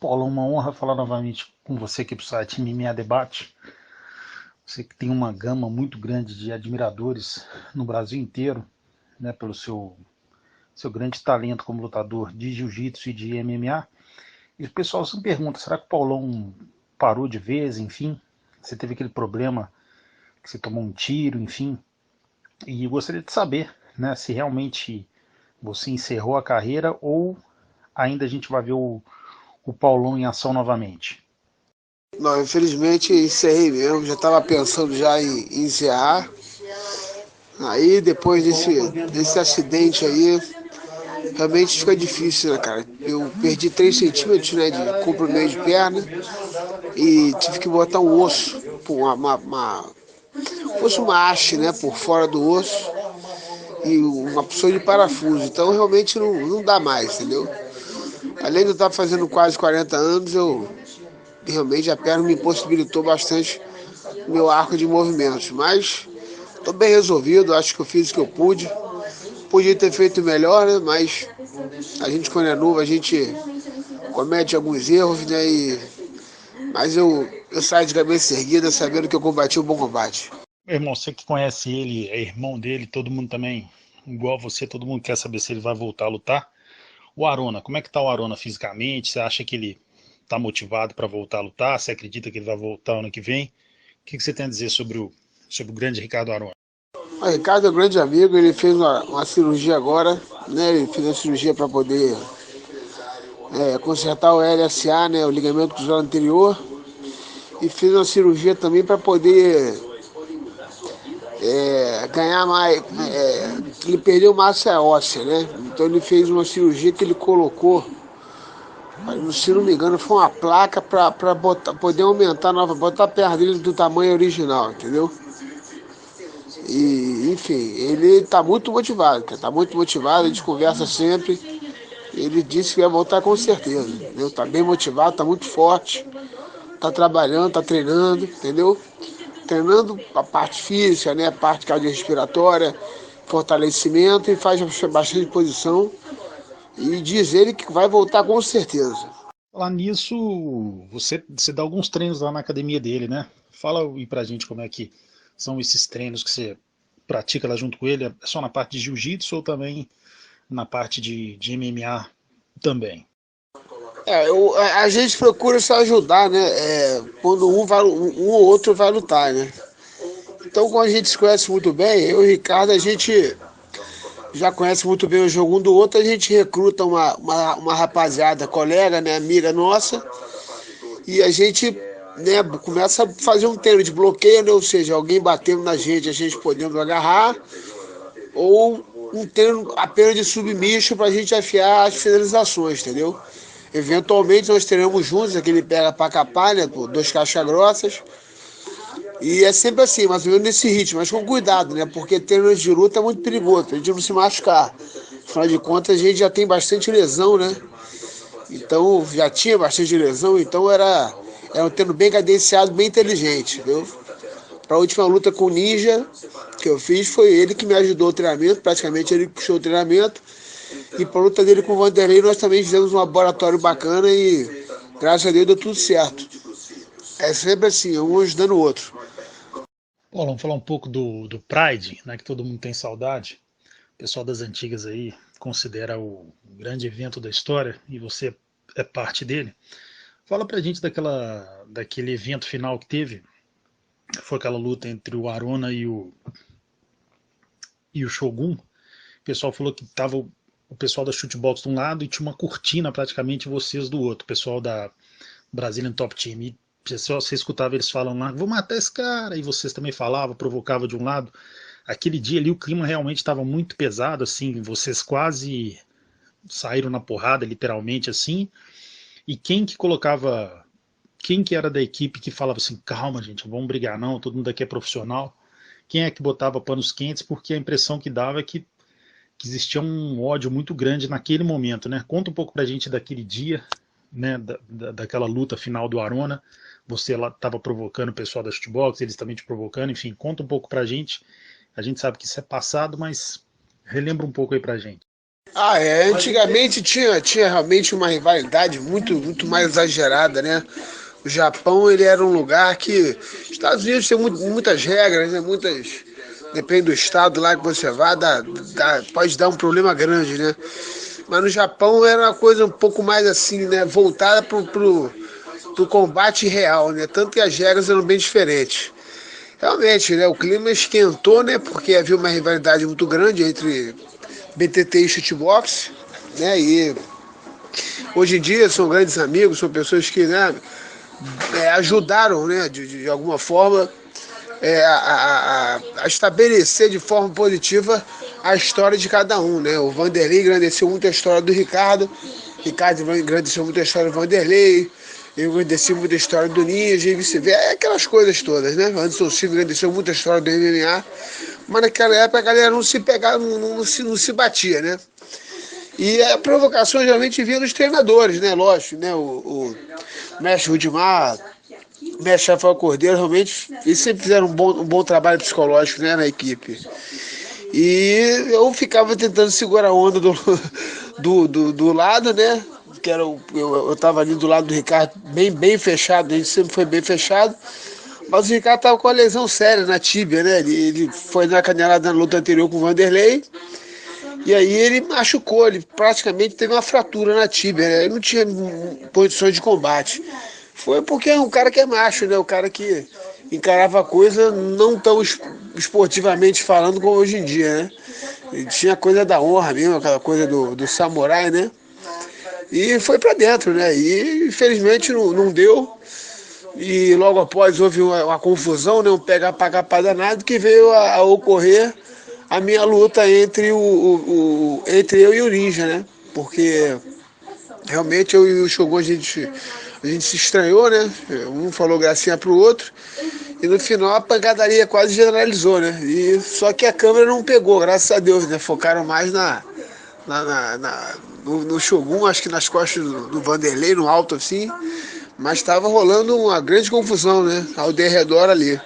Paulo, uma honra falar novamente com você aqui para o site MMA Debate. Você que tem uma gama muito grande de admiradores no Brasil inteiro, né, pelo seu grande talento como lutador de jiu-jitsu e de MMA. E o pessoal se pergunta, será que o Paulão parou de vez, enfim? Você teve aquele problema que você tomou um tiro, enfim. E eu gostaria de saber, né, se realmente você encerrou a carreira ou ainda a gente vai ver o Paulão em ação novamente. Não, infelizmente encerrei mesmo, já estava pensando já em encerrar. Aí depois desse acidente aí, realmente fica difícil, né, cara? Eu perdi 3 centímetros, né, de comprimento de perna e tive que botar um osso, fosse uma haste, né, por fora do osso e uma opção de parafuso. Então realmente não dá mais, entendeu? Além de eu estar fazendo quase 40 anos, eu realmente a perna me impossibilitou bastante o meu arco de movimentos. Mas estou bem resolvido, acho que eu fiz o que eu pude. Podia ter feito melhor, né? Mas a gente quando é novo, a gente comete alguns erros, né? Mas eu saio de cabeça erguida sabendo que eu combati um bom combate. Irmão, você que conhece ele, é irmão dele, todo mundo também, igual você, todo mundo quer saber se ele vai voltar a lutar. O Arona, como é que tá o Arona fisicamente? Você acha que ele tá motivado para voltar a lutar? Você acredita que ele vai voltar ano que vem? O que você tem a dizer sobre o grande Ricardo Arona? O Ricardo é um grande amigo, ele fez uma cirurgia agora, né? Ele fez uma cirurgia para poder consertar o LSA, né? O ligamento cruzado anterior. E fez uma cirurgia também para poder ganhar mais. Ele perdeu massa óssea, né? Então ele fez uma cirurgia que ele colocou, se não me engano, foi uma placa para poder aumentar nova, botar a perna dele do tamanho original, entendeu? E, enfim, ele tá muito motivado, cara, tá muito motivado, a gente conversa sempre. Ele disse que vai voltar com certeza, entendeu? Tá bem motivado, tá muito forte, tá trabalhando, tá treinando, entendeu? Treinando a parte física, né? A parte cardiorrespiratória, fortalecimento e faz bastante posição. E diz ele que vai voltar com certeza. Falar nisso, você dá alguns treinos lá na academia dele, né? Fala aí pra gente como é que são esses treinos que você pratica lá junto com ele. É só na parte de jiu-jitsu ou também na parte de MMA também? A gente procura se ajudar, né? Quando um ou outro vai lutar, né? Então, quando a gente se conhece muito bem, eu e o Ricardo, a gente já conhece muito bem o jogo um do outro, a gente recruta uma rapaziada, colega, né, amiga nossa, e a gente, né, começa a fazer um treino de bloqueio, né, ou seja, alguém batendo na gente, a gente podendo agarrar, ou um treino apenas de submisso para a gente afiar as finalizações, entendeu? Eventualmente nós treinamos juntos, aquele pega pra capar, né, por 2 caixas grossas, e é sempre assim, mais ou menos nesse ritmo, mas com cuidado, né? Porque treino de luta é muito perigoso, a gente não se machucar. Afinal de contas, a gente já tem bastante lesão, né? Então, já tinha bastante lesão, então era um treino bem cadenciado, bem inteligente, entendeu? Para a última luta com o Ninja que eu fiz, foi ele que me ajudou o treinamento, praticamente ele que puxou o treinamento. E para a luta dele com o Vanderlei, nós também fizemos um laboratório bacana e, graças a Deus, deu tudo certo. É sempre assim, um ajudando o outro. Bom, vamos falar um pouco do Pride, né, que todo mundo tem saudade. O pessoal das antigas aí considera o grande evento da história e você é parte dele. Fala pra gente daquele evento final que teve. Foi aquela luta entre o Arona e o Shogun. O pessoal falou que tava o pessoal da Shootbox de um lado e tinha uma cortina praticamente vocês do outro, o pessoal da Brazilian Top Team. E você escutava eles falando lá, vou matar esse cara, e vocês também falavam, provocava de um lado. Aquele dia ali o clima realmente estava muito pesado, assim, vocês quase saíram na porrada, literalmente, assim. E quem que era da equipe que falava assim, calma gente, vamos brigar não, todo mundo aqui é profissional. Quem é que botava panos quentes, porque a impressão que dava é que existia um ódio muito grande naquele momento, né? Conta um pouco pra gente daquele dia, né, daquela luta final do Arona, você lá estava provocando o pessoal da Shootbox, eles também te provocando, enfim, conta um pouco pra gente. A gente sabe que isso é passado, mas relembra um pouco aí pra gente. Antigamente tinha realmente uma rivalidade muito mais exagerada, né? O Japão, ele era um lugar que... Os Estados Unidos tem muitas regras, né? Depende do estado lá que você vá, pode dar um problema grande, né? Mas no Japão era uma coisa um pouco mais assim, né? Voltada pro combate real, né? Tanto que as regras eram bem diferentes. Realmente, né? O clima esquentou, né? Porque havia uma rivalidade muito grande entre BTT e shootbox, né? E hoje em dia são grandes amigos, são pessoas que, né, ajudaram, né, de alguma forma, a estabelecer de forma positiva a história de cada um, né? O Vanderlei engrandeceu muito a história do Ricardo engrandeceu muito a história do Vanderlei, eu engrandeci muito a história do Ninja e vice-versa, aquelas coisas todas, né? Anderson Silva engrandeceu muito a história do MMA, mas naquela época a galera não se pegava, não se batia, né? E a provocação geralmente vinha dos treinadores, né? Lógico, né? O mestre Rudimar, o mestre Rafael Cordeiro, realmente, eles sempre fizeram um bom trabalho psicológico, né, na equipe. E eu ficava tentando segurar a onda do lado, né? Que era eu tava ali do lado do Ricardo, bem fechado, a gente sempre foi bem fechado. Mas o Ricardo tava com uma lesão séria na tíbia, né? Ele foi na canelada na luta anterior com o Vanderlei. E aí ele machucou, ele praticamente teve uma fratura na tíbia, né? Ele não tinha condições de combate. Foi porque é um cara que é macho, né? O cara que encarava a coisa não tão esportivamente falando como hoje em dia, né? Ele tinha a coisa da honra mesmo, aquela coisa do samurai, né? E foi pra dentro, né? E infelizmente não deu. E logo após houve uma confusão, né? Um pegar pra cá pra danado, que veio a ocorrer a minha luta entre eu e o Ninja, né? Porque realmente eu e o Shogun a gente se estranhou, né? Um falou gracinha pro outro. E no final a pancadaria quase generalizou, né? E, só que a câmera não pegou, graças a Deus, né? Focaram mais no Shogun, acho que nas costas do Vanderlei, no alto assim. Mas estava rolando uma grande confusão, né? Ao derredor ali.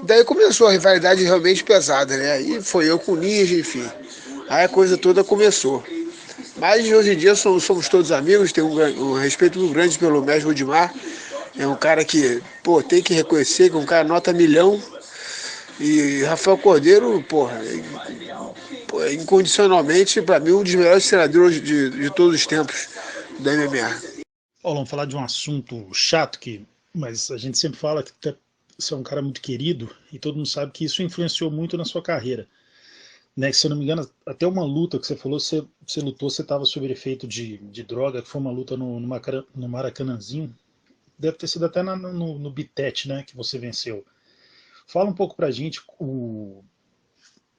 Daí começou a rivalidade realmente pesada, né? Aí foi eu com o Ninja, enfim. Aí a coisa toda começou. Mas hoje em dia somos todos amigos, tenho um respeito muito grande pelo mestre Rudimar. É um cara que, pô, tem que reconhecer que é um cara nota milhão. E Rafael Cordeiro, porra, incondicionalmente, para mim, um dos melhores treinadores de todos os tempos da MMA. Paulo, vamos falar de um assunto chato, mas a gente sempre fala que você é um cara muito querido e todo mundo sabe que isso influenciou muito na sua carreira. Né, se eu não me engano, até uma luta que você falou, você lutou, você estava sob efeito de droga, que foi uma luta no Maracanãzinho. Deve ter sido até no Bitet, né, que você venceu. Fala um pouco pra gente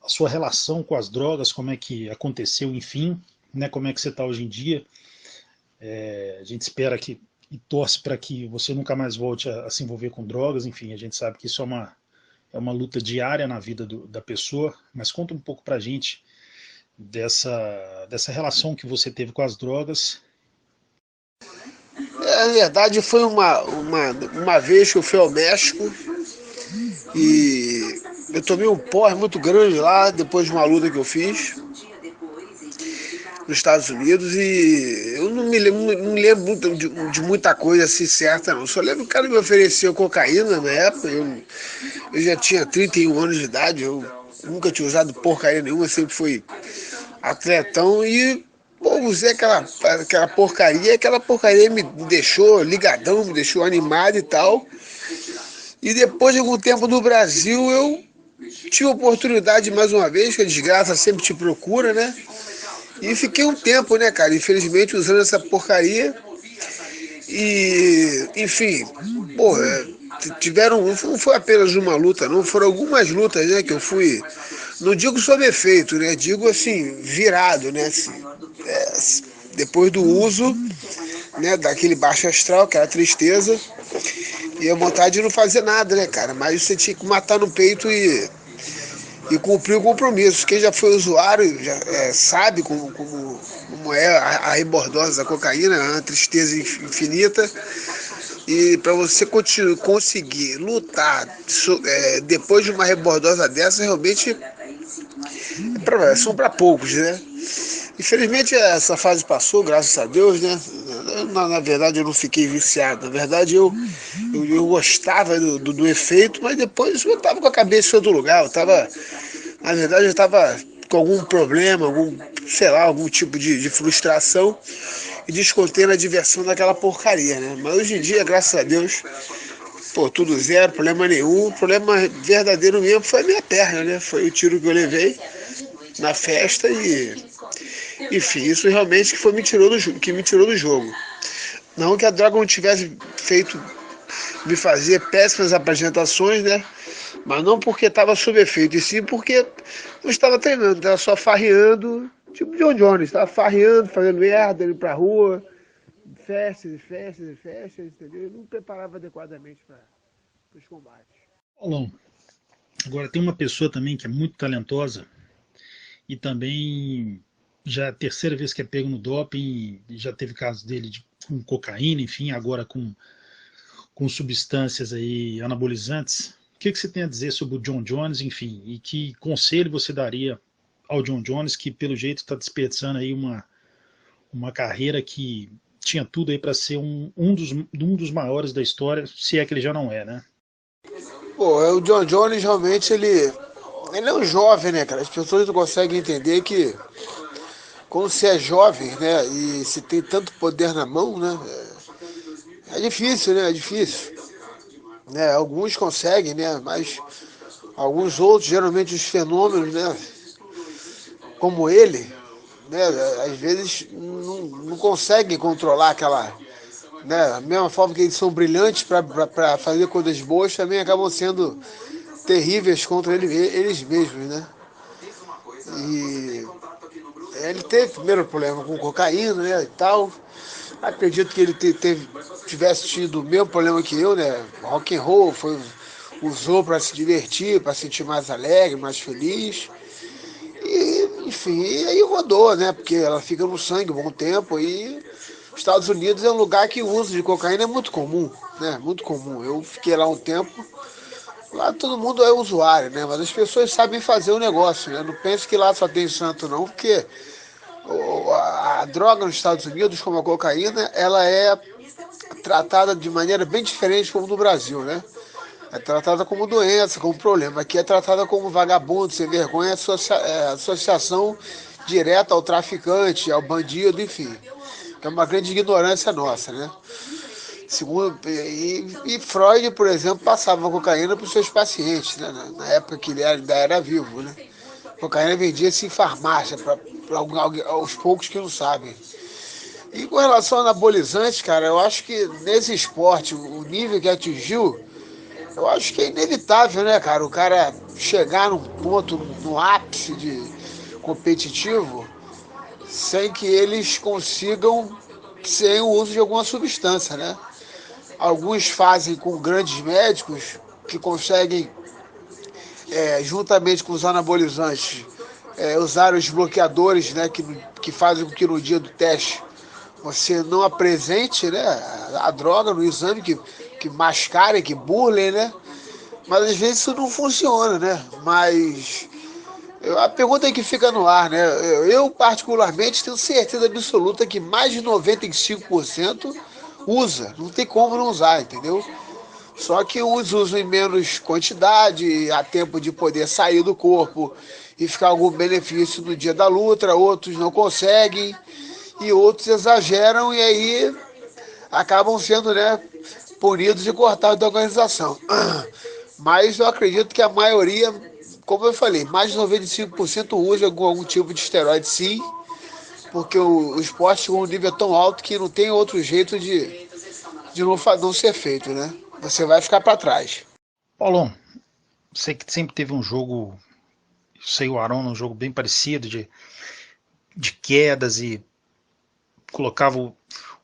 a sua relação com as drogas, como é que aconteceu, enfim, né, como é que você está hoje em dia. A gente espera e torce para que você nunca mais volte a se envolver com drogas, enfim, a gente sabe que isso é uma luta diária na vida da pessoa, mas conta um pouco pra gente dessa relação que você teve com as drogas. Na verdade, foi uma vez que eu fui ao México e eu tomei um porre muito grande lá, depois de uma luta que eu fiz nos Estados Unidos, e eu não me lembro muito de muita coisa assim certa, não. Só lembro que o cara me ofereceu cocaína na época, eu já tinha 31 anos de idade, eu nunca tinha usado porcaria nenhuma, sempre fui atletão e pô, usei aquela porcaria me deixou ligadão, me deixou animado e tal. E depois de algum tempo no Brasil, eu tive a oportunidade mais uma vez, que a desgraça sempre te procura, né? E fiquei um tempo, né, cara, infelizmente usando essa porcaria. E, enfim, pô, não foi apenas uma luta, não, foram algumas lutas, né, que eu fui, não digo sob efeito, né, digo assim, virado, né, assim, depois do uso, né, daquele baixo astral, aquela tristeza, e a vontade de não fazer nada, né, cara, mas você tinha que matar no peito e cumprir o compromisso. Quem já foi usuário já sabe como é a rebordose da cocaína, é uma tristeza infinita. E para você conseguir lutar depois de uma rebordosa dessa, realmente são para poucos, né? Infelizmente essa fase passou, graças a Deus, né? Na verdade eu não fiquei viciado, na verdade eu gostava do efeito, mas depois eu estava com a cabeça em outro lugar, na verdade eu estava com algum problema, sei lá, algum tipo de frustração e descontei na diversão daquela porcaria, né? Mas hoje em dia, graças a Deus, pô, tudo zero, problema nenhum. O problema verdadeiro mesmo foi a minha perna, né? Foi o tiro que eu levei na festa e, enfim, isso realmente que me tirou do jogo. Não que a droga não tivesse feito me fazer péssimas apresentações, né? Mas não porque estava sob efeito, e sim porque eu estava treinando, estava só farreando, tipo John Jones, estava farreando, fazendo merda, indo pra rua, festas e festas e festas, entendeu? Eu não me preparava adequadamente para os combates. Paulão, agora tem uma pessoa também que é muito talentosa e também já é a terceira vez que é pego no doping, já teve casos dele com cocaína, enfim, agora com substâncias aí anabolizantes. O que você tem a dizer sobre o John Jones, enfim, e que conselho você daria ao John Jones, que pelo jeito está desperdiçando aí uma carreira que tinha tudo aí para ser um dos maiores da história, se é que ele já não é, né? Pô, o John Jones realmente ele é um jovem, né, cara? As pessoas não conseguem entender que quando você é jovem, né, e se tem tanto poder na mão, né, é difícil, né? É difícil. Né? Alguns conseguem, né? Mas alguns outros, geralmente os fenômenos, né? Como ele, né? Às vezes não conseguem controlar aquela, né? A mesma forma que eles são brilhantes para fazer coisas boas, também acabam sendo terríveis contra eles mesmos, né? E ele teve primeiro problema com cocaína, né? E tal. Acredito que ele tivesse tido o mesmo problema que eu, né? Rock and roll, usou para se divertir, para se sentir mais alegre, mais feliz. E, enfim, e aí rodou, né? Porque ela fica no sangue um bom tempo e os Estados Unidos é um lugar que o uso de cocaína é muito comum, né? Muito comum. Eu fiquei lá um tempo, lá todo mundo é usuário, né? Mas as pessoas sabem fazer o negócio, né? Não pense que lá só tem santo não, porque a droga nos Estados Unidos, como a cocaína, ela é tratada de maneira bem diferente como no Brasil, né? É tratada como doença, como problema. Aqui é tratada como vagabundo, sem vergonha, associação direta ao traficante, ao bandido, enfim. É uma grande ignorância nossa, né? Segundo, e Freud, por exemplo, passava cocaína para os seus pacientes, né? Na época que ele ainda era vivo, né? Cocaína vendia-se em farmácia, para aos poucos que não sabem. E com relação a anabolizantes, cara, eu acho que nesse esporte, o nível que atingiu, eu acho que é inevitável, né, cara? O cara chegar num ponto, no ápice de competitivo, sem que eles consigam, sem o uso de alguma substância, né? Alguns fazem com grandes médicos que conseguem, juntamente com os anabolizantes, usar os bloqueadores, né, que fazem com que no dia do teste você não apresente, né, a droga no exame, que mascarem, que burlem, né? Mas às vezes isso não funciona, né? Mas a pergunta é que fica no ar, né? Eu particularmente tenho certeza absoluta que mais de 95% usa, não tem como não usar, entendeu? Só que uns usam em menos quantidade, há tempo de poder sair do corpo e ficar algum benefício no dia da luta, outros não conseguem e outros exageram e aí acabam sendo, né, punidos e cortados da organização. Mas eu acredito que a maioria, como eu falei, mais de 95% usa algum tipo de esteroide sim, porque o esporte chegou a um nível tão alto que não tem outro jeito de não ser feito, né? Você vai ficar para trás. Paulão, sei que sempre teve um jogo, sei o Arão num jogo bem parecido, de quedas e colocava o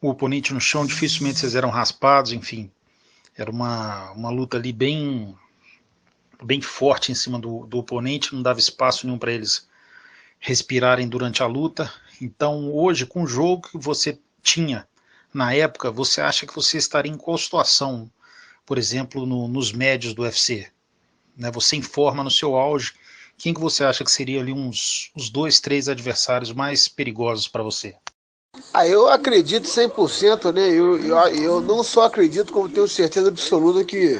oponente no chão, dificilmente vocês eram raspados, enfim. Era uma luta ali bem forte em cima do oponente, não dava espaço nenhum para eles respirarem durante a luta. Então, hoje, com o jogo que você tinha na época, você acha que você estaria em qual situação, por exemplo, nos médios do UFC? Né? Você informa no seu auge quem que você acha que seria ali os dois, três adversários mais perigosos para você? Eu acredito 100%, né? Eu não só acredito, como tenho certeza absoluta que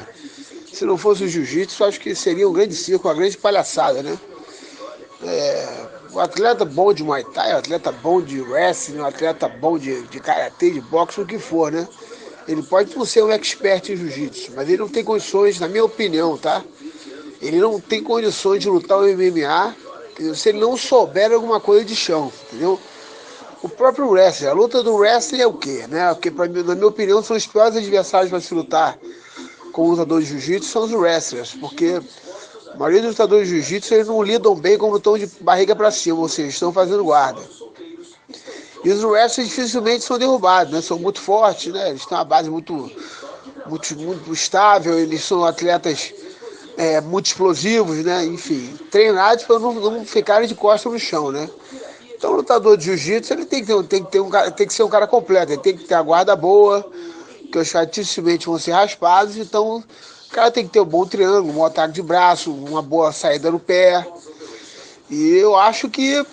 se não fosse o jiu-jitsu, acho que seria um grande circo, uma grande palhaçada, né? Um atleta bom de Muay Thai, um atleta bom de wrestling, um atleta bom de karatê, de boxe, o que for, né? Ele pode não ser um expert em jiu-jitsu, mas ele não tem condições, na minha opinião, tá? Ele não tem condições de lutar o MMA se ele não souber alguma coisa de chão, entendeu? O próprio wrestling, a luta do wrestling é o quê? Né? Porque, mim, na minha opinião, são os piores adversários para se lutar com o lutador de jiu-jitsu, são os wrestlers, porque a maioria dos lutadores de jiu-jitsu eles não lidam bem como estão de barriga para cima, ou seja, estão fazendo guarda. E os wrestlers dificilmente são derrubados, né? São muito fortes, né? Eles têm uma base muito estável, eles são atletas muito explosivos, né? Enfim, treinados para não ficarem de costas no chão, né? Então, o lutador de jiu-jitsu ele tem que ser um cara completo, ele tem que ter a guarda boa, que os caras dificilmente vão ser raspados, então o cara tem que ter um bom triângulo, um bom ataque de braço, uma boa saída no pé. E eu acho que,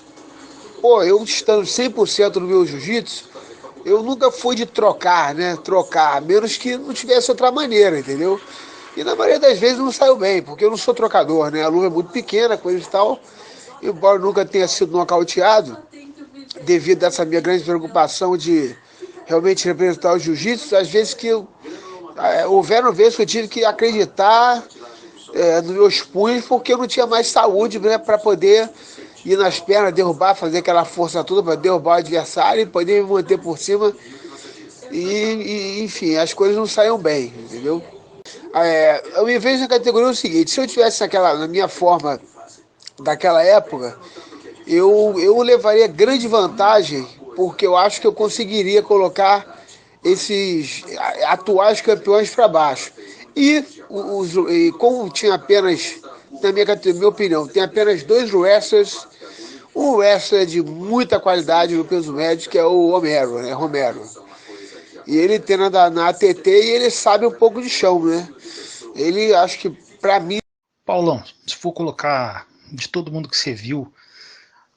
pô, eu estando 100% no meu jiu-jitsu, eu nunca fui de trocar, né? Trocar, a menos que não tivesse outra maneira, entendeu? E na maioria das vezes não saiu bem, porque eu não sou trocador, né? A luva é muito pequena, coisa e tal. Embora eu nunca tenha sido nocauteado, devido a essa minha grande preocupação de realmente representar o jiu-jitsu, às vezes houveram vezes que eu tive que acreditar nos meus punhos porque eu não tinha mais saúde, né, para poder ir nas pernas, derrubar, fazer aquela força toda para derrubar o adversário e poder me manter por cima. Enfim, as coisas não saíam bem, entendeu? Eu me vejo na categoria o seguinte: se eu tivesse na minha forma daquela época, eu levaria grande vantagem, porque eu acho que eu conseguiria colocar esses atuais campeões para baixo. E como tinha apenas, na minha opinião, tem apenas dois wrestlers, um wrestler de muita qualidade no peso médio, que é o Romero, né? Romero. E ele treina na ATT e ele sabe um pouco de chão, né? Ele, acho que, para mim... Paulão, se for colocar de todo mundo que você viu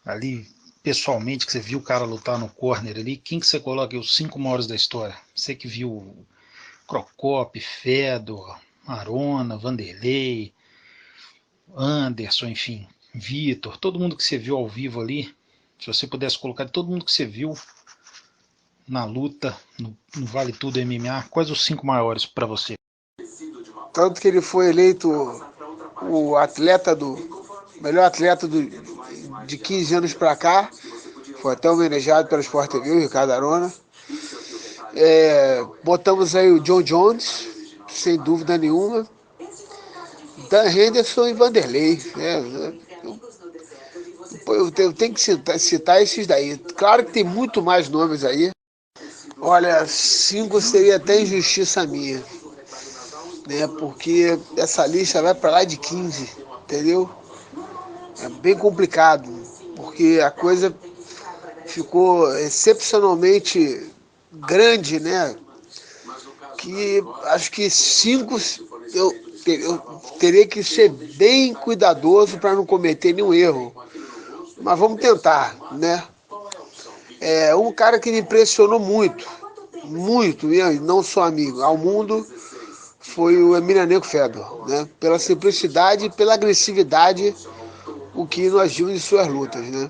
ali pessoalmente, que você viu o cara lutar no corner ali, quem que você coloca os 5 maiores da história? Você que viu Crocop, Fedor, Arona, Vanderlei, Anderson, enfim, Vitor, todo mundo que você viu ao vivo ali, se você pudesse colocar todo mundo que você viu na luta, no Vale Tudo MMA, quais os 5 maiores para você? Tanto que ele foi eleito o melhor atleta de 15 anos para cá, foi até homenageado pelo Sport TV, o Ricardo Arona. Botamos aí o John Jones, sem dúvida nenhuma. Dan Henderson e Vanderlei. Eu tenho que citar esses daí. Claro que tem muito mais nomes aí. Olha, 5 seria até injustiça minha, né? Porque essa lista vai para lá de 15, entendeu? É bem complicado, porque a coisa ficou excepcionalmente grande, né? Que acho que 5 eu teria que ser bem cuidadoso para não cometer nenhum erro. Mas vamos tentar, né? Um cara que me impressionou muito mesmo, não só amigo, ao mundo, foi o Emelianenko Fedor, né? Pela simplicidade e pela agressividade, o que nós vimos em suas lutas, né?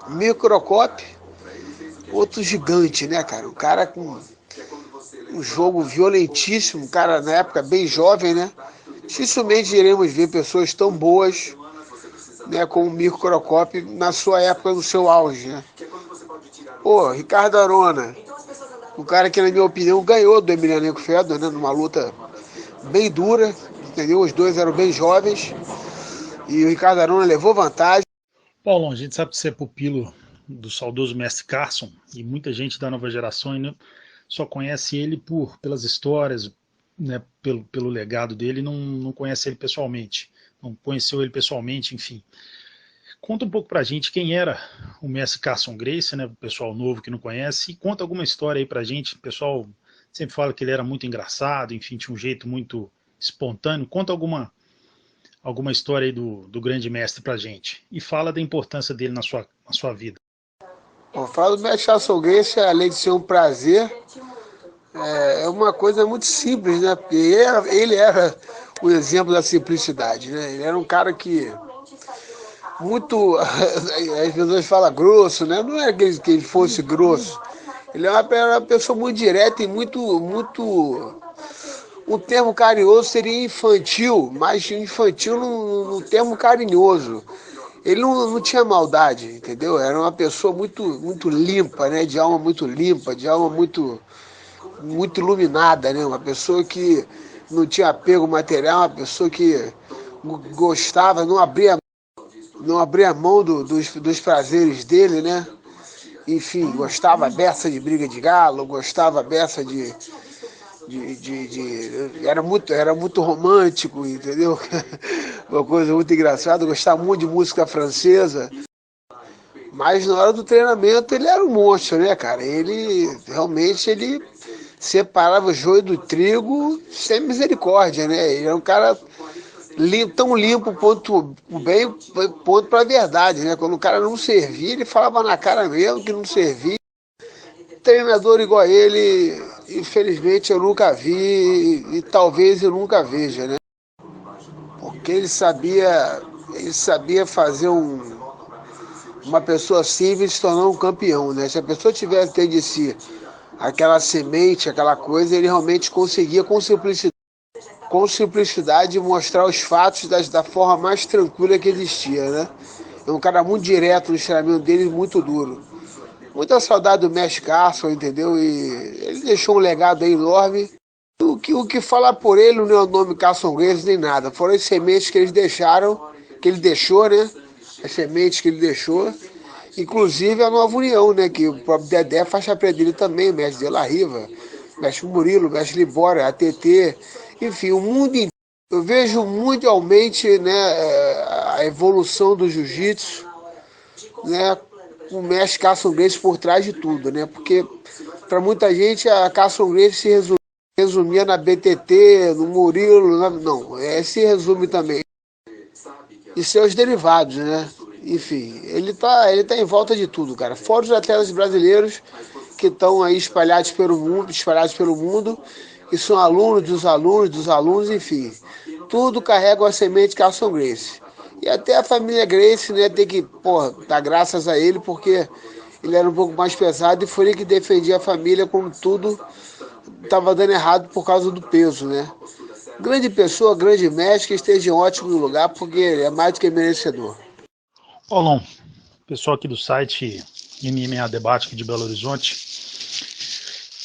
Microcop, outro gigante, né, cara? Um cara com um jogo violentíssimo, um cara na época bem jovem, né? Dificilmente iremos ver pessoas tão boas, né, como o Mirko Crocop na sua época, no seu auge, né? Pô, Ricardo Arona, um cara que, na minha opinião, ganhou do Emelianenko Fedor, né, numa luta bem dura, entendeu? Os dois eram bem jovens e o Ricardo Arona levou vantagem. Paulão, a gente sabe que você é pupilo do saudoso mestre Carson e muita gente da nova geração, né, só conhece ele pelas histórias, né, pelo legado dele, não conhece ele pessoalmente, não conheceu ele pessoalmente, enfim. Conta um pouco pra gente quem era o mestre Carson Gracie, né, o pessoal novo que não conhece, e conta alguma história aí pra gente. O pessoal sempre fala que ele era muito engraçado, enfim, tinha um jeito muito espontâneo. Conta alguma alguma história aí do grande mestre pra gente. E fala da importância dele na sua vida. Bom, falar do mestre açouguense, além de ser um prazer, é uma coisa muito simples, né? Porque ele era o exemplo da simplicidade, né? Ele era um cara que muito, as pessoas falam grosso, né? Não é que ele fosse grosso. Ele era uma pessoa muito direta e muito. Um termo carinhoso seria infantil, mas infantil no termo carinhoso. Ele não tinha maldade, entendeu? Era uma pessoa muito limpa, né? De alma muito limpa, de alma muito iluminada, né? Uma pessoa que não tinha apego material, uma pessoa que gostava, não abria mão dos prazeres dele, né? Enfim, gostava a beça de briga de galo, gostava a beça era muito romântico, entendeu? Uma coisa muito engraçada, gostava muito de música francesa. Mas na hora do treinamento ele era um monstro, né, cara? Ele separava o joio do trigo sem misericórdia, né? Ele era um cara limpo, tão limpo, ponto bem, ponto pra verdade, né? Quando o cara não servia, ele falava na cara mesmo que não servia. Treinador igual a ele, infelizmente eu nunca vi e talvez eu nunca veja, né? Porque ele sabia fazer uma pessoa simples se tornar um campeão, né? Se a pessoa tivesse dentro de si aquela semente, aquela coisa, ele realmente conseguia com simplicidade mostrar os fatos da forma mais tranquila que existia, né? É um cara muito direto no treinamento dele, muito duro. Muita saudade do Mestre Carson, entendeu? E ele deixou um legado aí enorme. O que falar por ele não é o nome Carson Grace nem nada. Foram as sementes que eles deixaram, que ele deixou, né? As sementes que ele deixou. Inclusive a Nova União, né? Que o próprio Dedé faixa preta dele também, Mestre De La Riva, Mestre Murilo, Mestre Libório, ATT. Enfim, o mundo inteiro. Eu vejo mundialmente, né, a evolução do jiu-jitsu, né, o mestre Carson Gracie por trás de tudo, né? Porque para muita gente a Carson Gracie resumia na BTT, no Murilo, não, se resume também e seus derivados, né? Enfim, ele tá em volta de tudo, cara. Fora os atletas brasileiros que estão aí espalhados pelo mundo, que são alunos, enfim. Tudo carrega a semente Carson Gracie. E até a família Gracie, né, tem que, dar graças a ele, porque ele era um pouco mais pesado e foi ele que defendia a família quando tudo estava dando errado por causa do peso, né? Grande pessoa, grande mestre, que esteja em ótimo lugar, porque ele é mais do que merecedor. Paulão, pessoal aqui do site MMA Debate aqui de Belo Horizonte,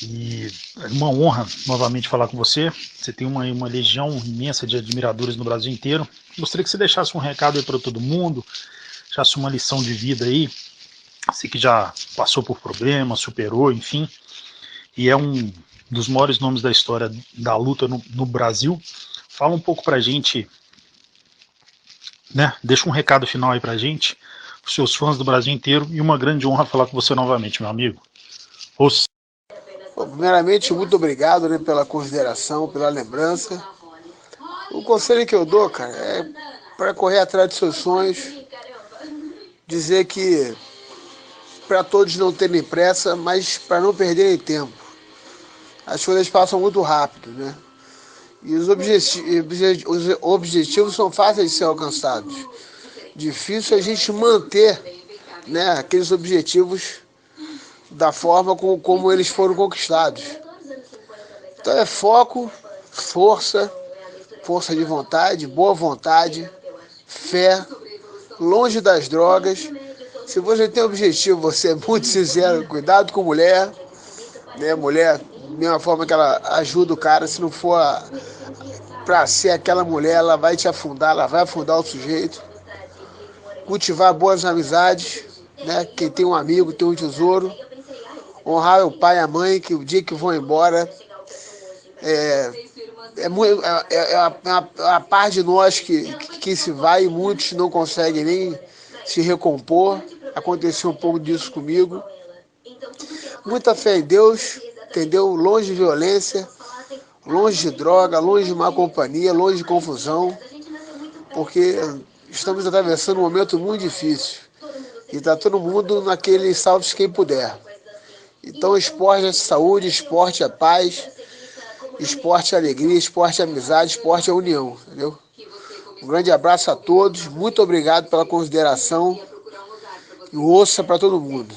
e é uma honra novamente falar com você. Você tem uma legião imensa de admiradores no Brasil inteiro. Gostaria que você deixasse um recado aí para todo mundo, deixasse uma lição de vida aí. Você que já passou por problemas, superou, enfim, e é um dos maiores nomes da história da luta no Brasil. Fala um pouco pra gente, né? Deixa um recado final aí pra gente, os seus fãs do Brasil inteiro, e uma grande honra falar com você novamente, meu amigo. Bom, primeiramente, muito obrigado, né, pela consideração, pela lembrança. O conselho que eu dou, cara, é para correr atrás dos seus sonhos, dizer que para todos não terem pressa, mas para não perderem tempo. As coisas passam muito rápido, né? E os objetivos são fáceis de ser alcançados. Difícil é a gente manter, né, aqueles objetivos da forma como eles foram conquistados. Então é foco, força de vontade, boa vontade, fé, longe das drogas. Se você tem objetivo, você é muito sincero, cuidado com mulher, né? Mulher, da mesma forma que ela ajuda o cara, se não for para ser aquela mulher, ela vai te afundar, ela vai afundar o sujeito. Cultivar boas amizades, né? Quem tem um amigo tem um tesouro. Honrar o pai e a mãe, que o dia que vão embora é a parte de nós que se vai e muitos não conseguem nem se recompor. Aconteceu um pouco disso comigo. Muita fé em Deus, entendeu? Longe de violência, longe de droga, longe de má companhia, longe de confusão. porque estamos atravessando um momento muito difícil. E está todo mundo naquele salve-se quem puder. Então esporte é saúde, esporte é paz, esporte é alegria, esporte é amizade, esporte é união, entendeu? Um grande abraço a todos, muito obrigado pela consideração e ouça para todo mundo.